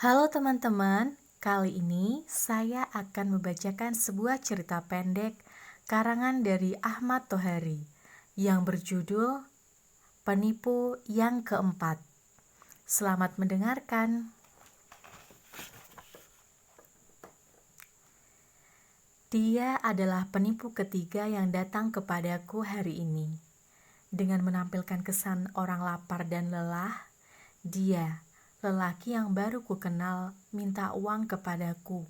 Halo teman-teman, kali ini saya akan membacakan sebuah cerita pendek karangan dari Ahmad Tohari yang berjudul Penipu yang Keempat. Selamat mendengarkan. Dia adalah penipu ketiga yang datang kepadaku hari ini. Dengan menampilkan kesan orang lapar dan lelah, dia, lelaki yang baru kukenal, minta uang kepadaku.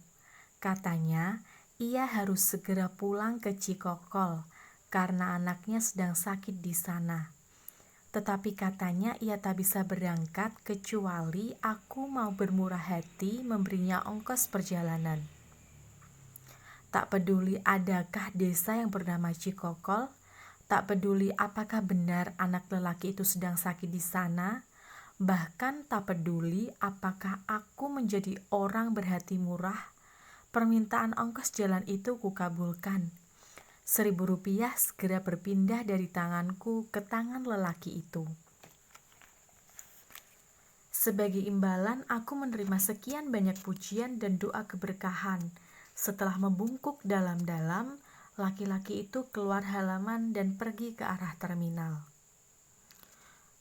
Katanya, ia harus segera pulang ke Cikokol karena anaknya sedang sakit di sana. Tetapi katanya ia tak bisa berangkat kecuali aku mau bermurah hati memberinya ongkos perjalanan. Tak peduli adakah desa yang bernama Cikokol, tak peduli apakah benar anak lelaki itu sedang sakit di sana, bahkan tak peduli apakah aku menjadi orang berhati murah, permintaan ongkos jalan itu kukabulkan. Rp1.000 segera berpindah dari tanganku ke tangan lelaki itu. Sebagai imbalan, aku menerima sekian banyak pujian dan doa keberkahan. Setelah membungkuk dalam-dalam, laki-laki itu keluar halaman dan pergi ke arah terminal.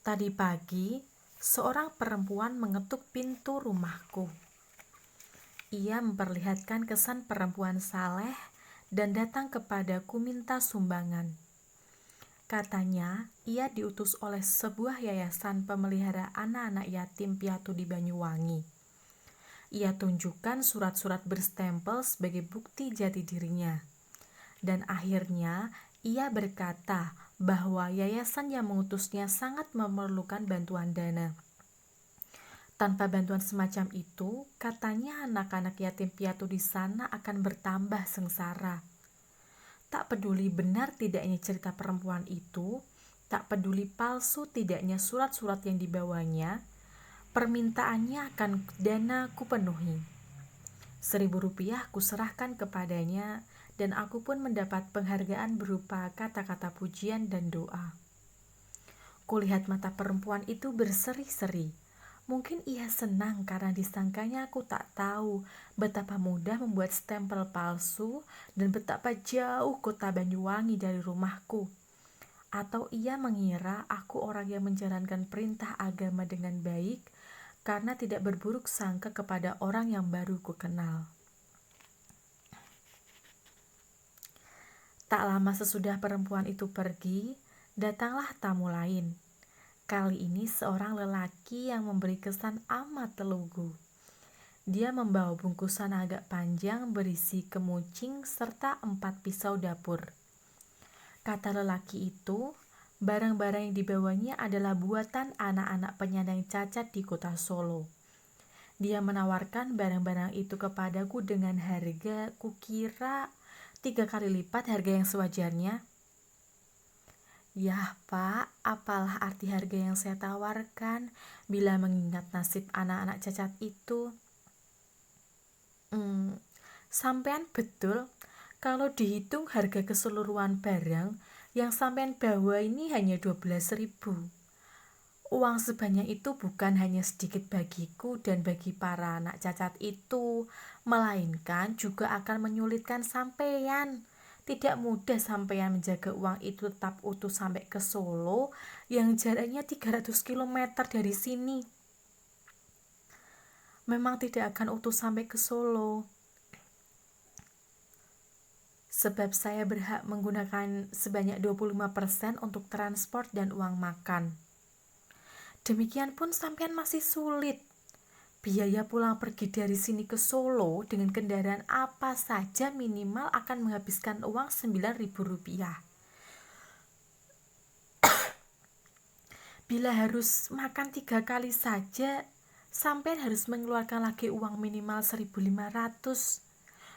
Tadi pagi, seorang perempuan mengetuk pintu rumahku. Ia memperlihatkan kesan perempuan saleh dan datang kepadaku minta sumbangan. Katanya, ia diutus oleh sebuah yayasan pemelihara anak-anak yatim piatu di Banyuwangi. Ia tunjukkan surat-surat berstempel sebagai bukti jati dirinya. Dan akhirnya, ia berkata bahwa yayasan yang mengutusnya sangat memerlukan bantuan dana. Tanpa bantuan semacam itu, katanya anak-anak yatim piatu di sana akan bertambah sengsara. Tak peduli benar tidaknya cerita perempuan itu, tak peduli palsu tidaknya surat-surat yang dibawanya, permintaannya akan dana kupenuhi. Rp1.000 kuserahkan kepadanya dan aku pun mendapat penghargaan berupa kata-kata pujian dan doa. Kulihat mata perempuan itu berseri-seri. Mungkin ia senang karena disangkanya aku tak tahu betapa mudah membuat stempel palsu dan betapa jauh kota Banyuwangi dari rumahku. Atau ia mengira aku orang yang menjalankan perintah agama dengan baik karena tidak berburuk sangka kepada orang yang baru kukenal. Tak lama sesudah perempuan itu pergi, datanglah tamu lain. Kali ini seorang lelaki yang memberi kesan amat telugu. Dia membawa bungkusan agak panjang berisi kemucing serta 4 pisau dapur. Kata lelaki itu, barang-barang yang dibawanya adalah buatan anak-anak penyandang cacat di kota Solo. Dia menawarkan barang-barang itu kepadaku dengan harga kukira 3 kali lipat harga yang sewajarnya. Yah Pak, apalah arti harga yang saya tawarkan bila mengingat nasib anak-anak cacat itu? Sampean betul, kalau dihitung harga keseluruhan barang yang sampean bawa ini hanya 12.000. Uang sebanyak itu bukan hanya sedikit bagiku dan bagi para anak cacat itu, melainkan juga akan menyulitkan sampean. Tidak mudah sampean menjaga uang itu tetap utuh sampai ke Solo yang jaraknya 300 km dari sini. Memang tidak akan utuh sampai ke Solo, sebab saya berhak menggunakan sebanyak 25% untuk transport dan uang makan. Demikian pun sampean masih sulit. Biaya pulang pergi dari sini ke Solo dengan kendaraan apa saja minimal akan menghabiskan uang Rp9.000. Bila harus makan 3 kali saja, sampean harus mengeluarkan lagi uang minimal 1.500.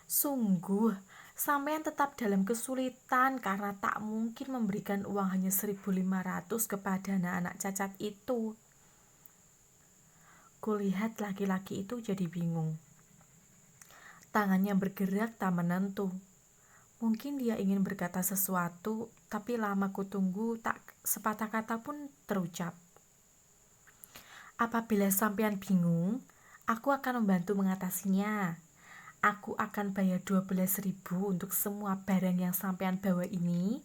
Sungguh, sampean tetap dalam kesulitan karena tak mungkin memberikan uang hanya 1.500 kepada anak-anak cacat itu. Kulihat laki-laki itu jadi bingung. Tangannya bergerak tak menentu. Mungkin dia ingin berkata sesuatu, tapi lama kutunggu tak sepatah kata pun terucap. Apabila sampean bingung, Aku akan membantu mengatasinya. Aku akan bayar 12.000 untuk semua barang yang sampean bawa ini.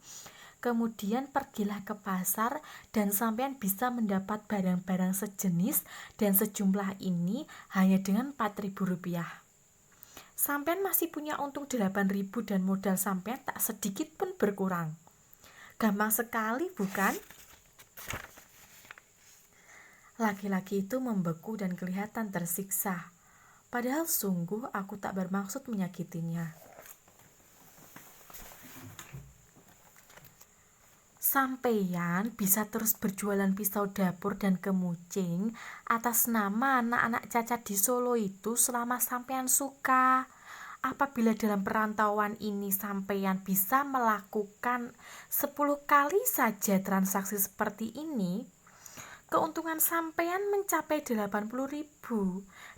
Kemudian pergilah ke pasar dan sampean bisa mendapat barang-barang sejenis dan sejumlah ini hanya dengan 4.000 rupiah. Sampean masih punya untung 8.000 dan modal sampean tak sedikit pun berkurang. Gampang sekali, bukan? Laki-laki itu membeku dan kelihatan tersiksa. Padahal sungguh aku tak bermaksud menyakitinya. Sampeyan bisa terus berjualan pisau dapur dan kemucing atas nama anak-anak cacat di Solo itu selama sampeyan suka. Apabila dalam perantauan ini sampeyan bisa melakukan 10 kali saja transaksi seperti ini, keuntungan sampeyan mencapai 80.000.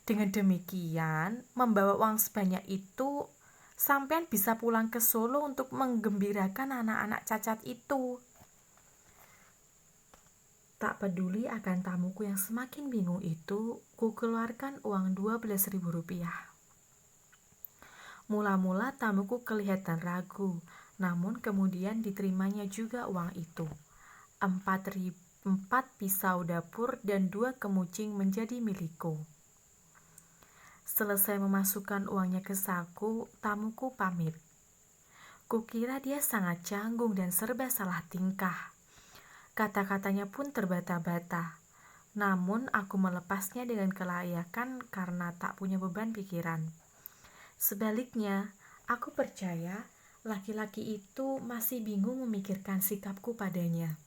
Dengan demikian, membawa uang sebanyak itu, sampeyan bisa pulang ke Solo untuk menggembirakan anak-anak cacat itu. Tak peduli akan tamuku yang semakin bingung itu, ku keluarkan uang 12.000 rupiah. Mula-mula tamuku kelihatan ragu, namun kemudian diterimanya juga uang itu. 4 pisau dapur dan 2 kemucing menjadi milikku. Selesai memasukkan uangnya ke saku, tamuku pamit. Kukira dia sangat canggung dan serba salah tingkah. Kata-katanya pun terbata-bata. Namun aku melepasnya dengan kelayakan karena tak punya beban pikiran. Sebaliknya, aku percaya laki-laki itu masih bingung memikirkan sikapku padanya.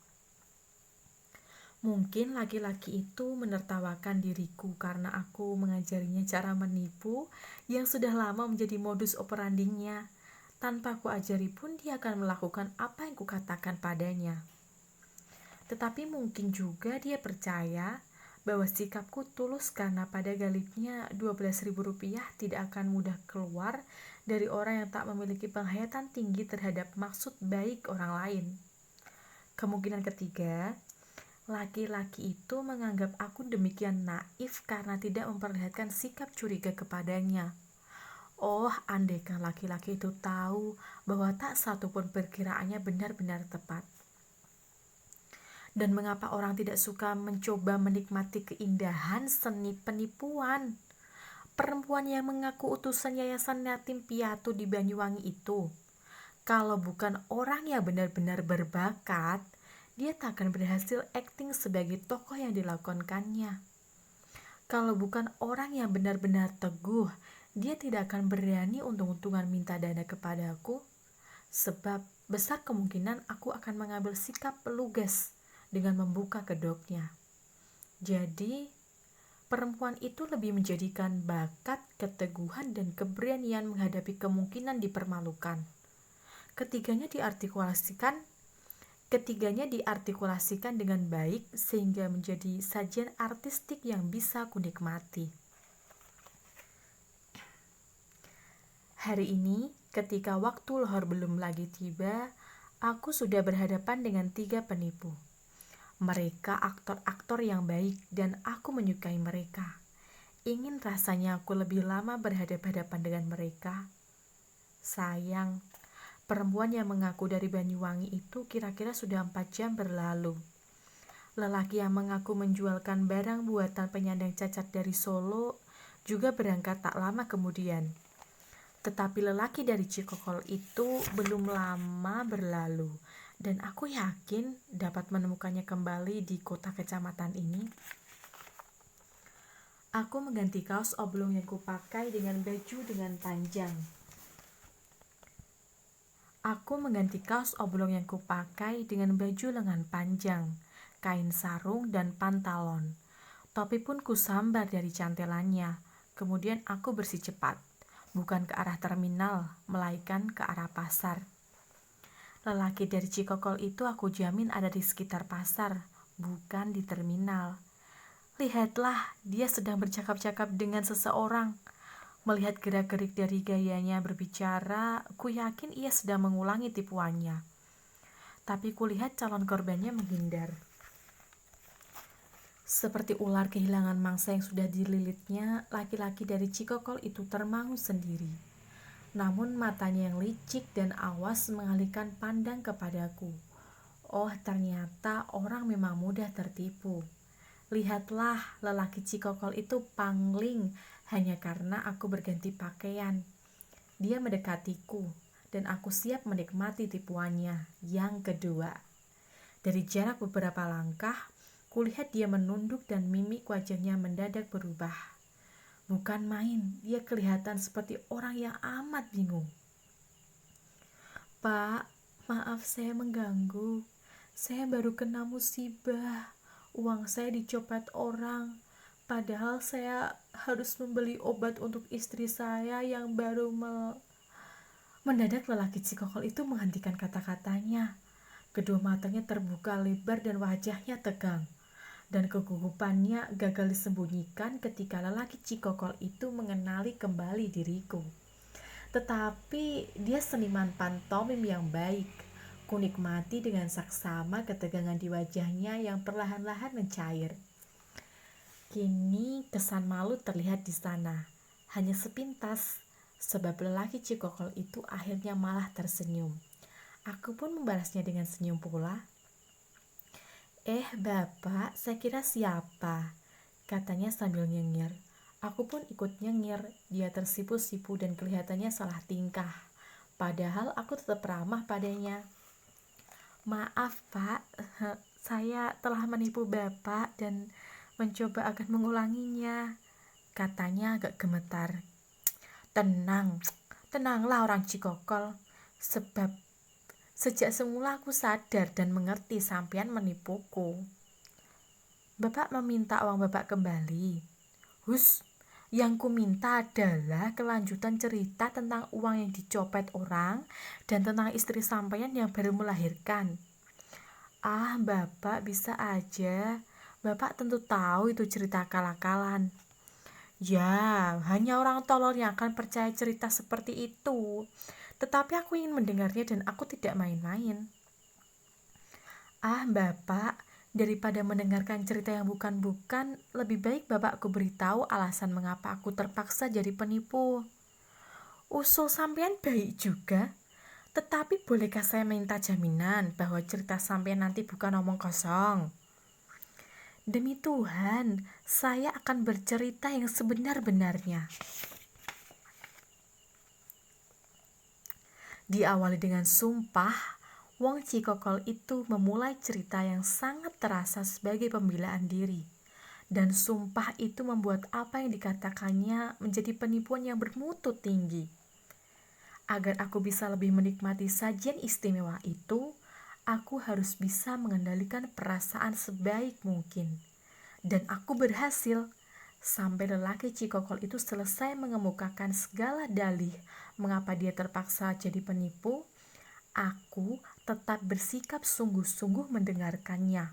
Mungkin laki-laki itu menertawakan diriku karena aku mengajarinya cara menipu yang sudah lama menjadi modus operandinya. Tanpa aku ajari pun dia akan melakukan apa yang kukatakan padanya. Tetapi mungkin juga dia percaya bahwa sikapku tulus karena pada galipnya 12.000 rupiah tidak akan mudah keluar dari orang yang tak memiliki penghayatan tinggi terhadap maksud baik orang lain. Kemungkinan ketiga, laki-laki itu menganggap aku demikian naif karena tidak memperlihatkan sikap curiga kepadanya. Oh, andaikan laki-laki itu tahu bahwa tak satu pun perkiraannya benar-benar tepat. Dan mengapa orang tidak suka mencoba menikmati keindahan seni penipuan? Perempuan yang mengaku utusan Yayasan Yatim Piatu di Banyuwangi itu, kalau bukan orang yang benar-benar berbakat, dia tak akan berhasil akting sebagai tokoh yang dilakonkannya. Kalau bukan orang yang benar-benar teguh, dia tidak akan berani untung-untungan minta dana kepadaku, sebab besar kemungkinan aku akan mengambil sikap lugas dengan membuka kedoknya. Jadi, perempuan itu lebih menjadikan bakat, keteguhan, dan keberanian menghadapi kemungkinan dipermalukan. Ketiganya diartikulasikan dengan baik sehingga menjadi sajian artistik yang bisa kunikmati. Hari ini, ketika waktu lohor belum lagi tiba, aku sudah berhadapan dengan 3 penipu. Mereka aktor-aktor yang baik dan aku menyukai mereka. Ingin rasanya aku lebih lama berhadapan-hadapan dengan mereka. Sayang, perempuan yang mengaku dari Banyuwangi itu kira-kira sudah 4 jam berlalu. Lelaki yang mengaku menjualkan barang buatan penyandang cacat dari Solo juga berangkat tak lama kemudian. Tetapi lelaki dari Cikokol itu belum lama berlalu, dan aku yakin dapat menemukannya kembali di kota kecamatan ini. Aku mengganti kaos oblong yang kupakai dengan baju lengan panjang. Kain sarung dan pantalon. Topi pun kusambar dari cantelannya. Kemudian aku bersih cepat. Bukan ke arah terminal, melainkan ke arah pasar. Lelaki dari Cikokol itu aku jamin ada di sekitar pasar, bukan di terminal. Lihatlah, dia sedang bercakap-cakap dengan seseorang. Melihat gerak-gerik dari gayanya berbicara, ku yakin ia sedang mengulangi tipuannya. Tapi kulihat calon korbannya menghindar. Seperti ular kehilangan mangsa yang sudah dililitnya, laki-laki dari Cikokol itu termangu sendiri. Namun matanya yang licik dan awas mengalihkan pandang kepadaku. Oh, ternyata orang memang mudah tertipu. Lihatlah, lelaki Cikokol itu pangling hanya karena aku berganti pakaian. Dia mendekatiku, dan aku siap menikmati tipuannya. Yang kedua, dari jarak beberapa langkah, kulihat dia menunduk dan mimik wajahnya mendadak berubah. Bukan main, dia kelihatan seperti orang yang amat bingung. Pak, maaf saya mengganggu. Saya baru kena musibah. Uang saya dicopet orang. Padahal saya harus membeli obat untuk istri saya yang baru Mendadak lelaki Cikokol itu menghentikan kata-katanya. Kedua matanya terbuka lebar dan wajahnya tegang. Dan kegugupannya gagal disembunyikan ketika lelaki Cikokol itu mengenali kembali diriku. Tetapi dia seniman pantomim yang baik. Kunikmati dengan saksama ketegangan di wajahnya yang perlahan-lahan mencair. Kini kesan malu terlihat di sana, hanya sepintas, sebab lelaki Cikokol itu akhirnya malah tersenyum. Aku pun membalasnya dengan senyum pula. Bapak, saya kira siapa? Katanya sambil nyengir. Aku pun ikut nyengir. Dia tersipu-sipu dan kelihatannya salah tingkah. Padahal aku tetap ramah padanya. Maaf Pak, saya telah menipu Bapak dan mencoba akan mengulanginya. Katanya agak gemetar. Tenanglah orang Cikokol. Sebab sejak semula aku sadar dan mengerti sampean menipuku. Bapak meminta uang Bapak kembali. Hus, yang ku minta adalah kelanjutan cerita tentang uang yang dicopet orang dan tentang istri sampean yang baru melahirkan. Bapak bisa aja. Bapak tentu tahu itu cerita akal-akalan. Ya, hanya orang tolol yang akan percaya cerita seperti itu. Tetapi aku ingin mendengarnya dan aku tidak main-main. Bapak, daripada mendengarkan cerita yang bukan-bukan, lebih baik Bapak aku beritahu alasan mengapa aku terpaksa jadi penipu. Usul sampean baik juga, tetapi bolehkah saya minta jaminan bahwa cerita sampean nanti bukan omong kosong? Demi Tuhan, saya akan bercerita yang sebenar-benarnya. Diawali dengan sumpah, Wong Cikokol itu memulai cerita yang sangat terasa sebagai pembelaan diri. Dan sumpah itu membuat apa yang dikatakannya menjadi penipuan yang bermutu tinggi. Agar aku bisa lebih menikmati sajian istimewa itu, aku harus bisa mengendalikan perasaan sebaik mungkin. Dan aku berhasil. Sampai lelaki Cikokol itu selesai mengemukakan segala dalih mengapa dia terpaksa jadi penipu, aku tetap bersikap sungguh-sungguh mendengarkannya,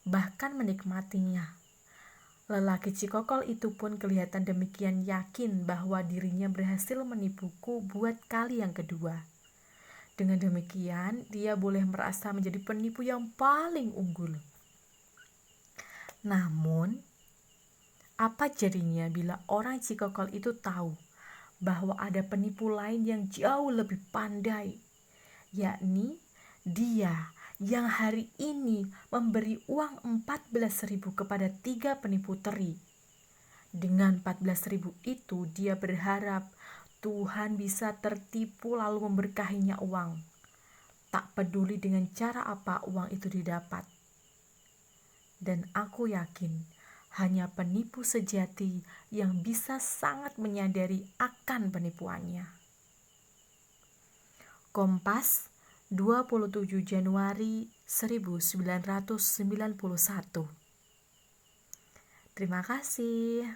bahkan menikmatinya. Lelaki Cikokol itu pun kelihatan demikian yakin bahwa dirinya berhasil menipuku buat kali yang kedua. Dengan demikian, dia boleh merasa menjadi penipu yang paling unggul. Namun, apa jadinya bila orang Cikokol itu tahu bahwa ada penipu lain yang jauh lebih pandai, yakni dia yang hari ini memberi uang 14.000 kepada 3 penipu teri. Dengan 14.000 itu dia berharap Tuhan bisa tertipu lalu memberkahinya uang. Tak peduli dengan cara apa uang itu didapat. Dan aku yakin hanya penipu sejati yang bisa sangat menyadari akan penipuannya. Kompas, 27 Januari 1991. Terima kasih.